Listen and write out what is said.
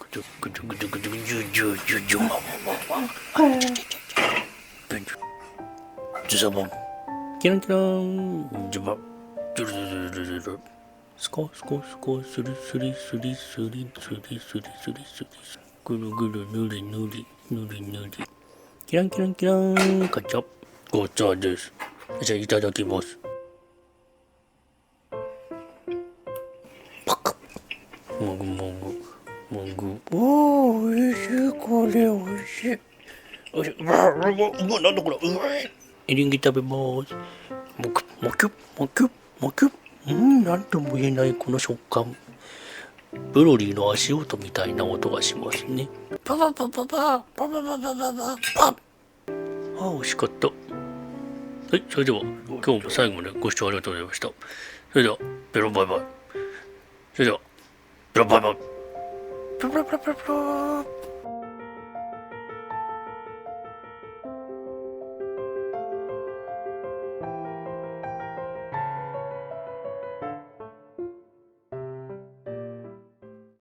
ぐちょぐちょぐちょぐちょぐちょじゅじゅじゅまじゅさぼんキランキランじゅばじゅるじゅるじゅるじゅるスコスコスコスリスリスリスリスリスリスリスリぐるぐるぬりぬりぬりぬりキランキランキランガチャガチャです。じゃあいただきます。パカッもぐもぐもぐおーおいしいこれおいしいおいしいなんだこれエリンギ食べますもくもきゅもきゅもきゅなんとも言えないこの食感ブロリーの足音みたいな音がしますねパパパパパパパパパパパあ美味しかったはい、それでは今日も最後までご視聴ありがとうございました。それでは、ベロバイバイ。それでは、ベロバイバイ。プロプロプロプロプロ